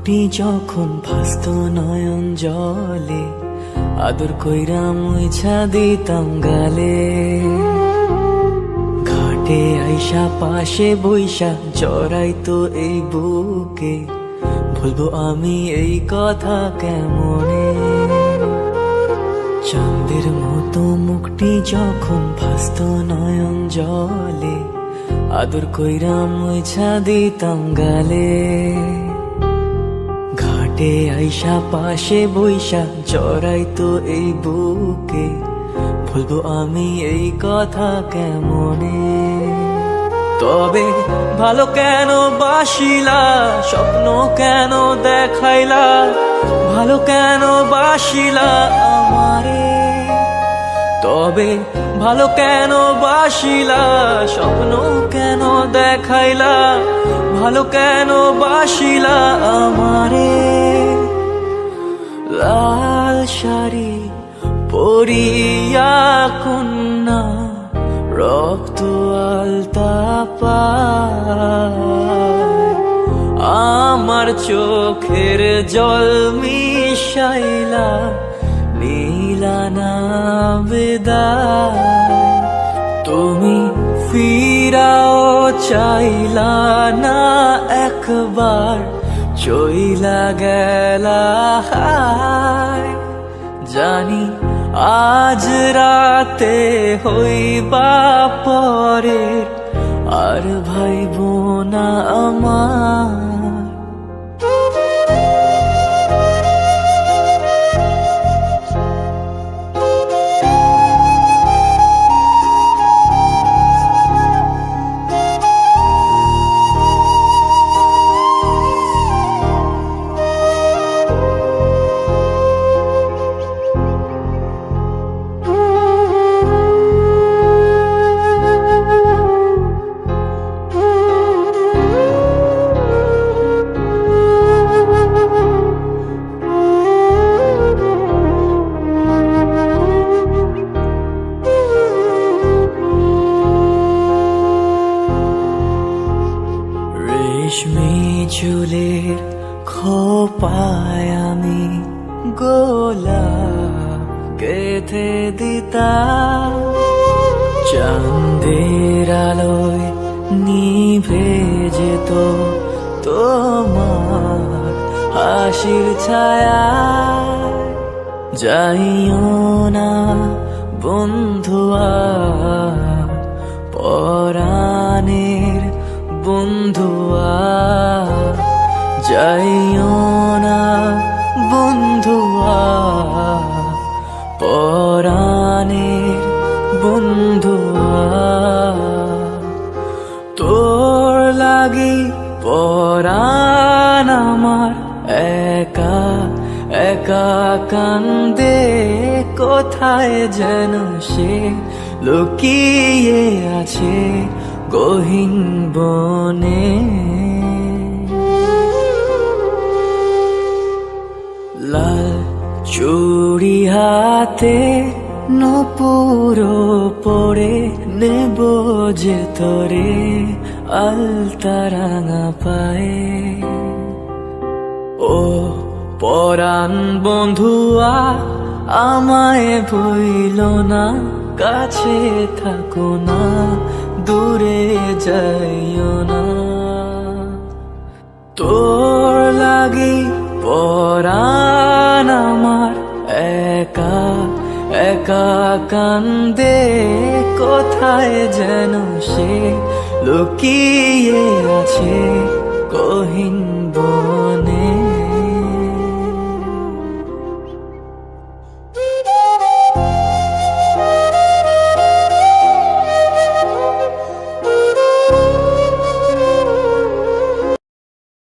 মুখটি যখন ভাসত নয়ন জলে, আদর কইরা মুইছা দিতাম গালে। ঘাটে আইসা পাশে বইসা জড়াইতো এই বুকে, বলবো আমি এই কথা কেমনে। চাঁদের মতো মুখটি যখন ভাসত নয়ন জলে, আদর কইরা মুইছা দিতাম গালে। ঘাটে আইসা পাশে বইসা জড়াইতো এই বুকে, বলবো আমি এই কথা কেমনে। তবে ভালো কেন বাসিলা, স্বপ্ন কেন দেখাইলা, ভালো কেন বাসিলা আমারে। তবে ভালো কেন বাসিলা, স্বপ্ন কেন দেখাইলা, ভালো কেন বাসিলা আমারে। লাল শাড়ি পরিয়া কন্যা, রক্ত আলতা পায়, আমার চোখের জল মিশাইলা নীলা না বিদায়। তুমি ফিরাও চাইলা না একবার, চইলা গেলা হায়। জানি আজ রাতে হইবা পরের, আর ভাইব না আমার। রেশমি চুলের খোপায় আমি গোলাপ গেঁথে দিতাম, চাঁদের আলোয় নিভে যেত তোমার হাসির ছায়া। যাইও না বন্ধুয়া, পরাণের বন্ধুয়া, যাইও না বন্ধুয়া, পরাণের বন্ধুয়া। তোর লাগি পরাণ আমার একা একা কান্দে, কোথায় যেন সে লুকিয়ে আছে গহীন বনে। লাল চুড়ি হাতে নূপুর পড়ে, নেব যে তোরে আলতা রাঙা পায়ে। ও পরাণ বন্ধুয়া, আমায় ভুইল না, কাছে থাকো না, দূরে যাইও না। তোর লাগি পরাণ আমার একা একা কান্দে, কোথায় যেন সে লুকিয়ে আছে গহীন বনে।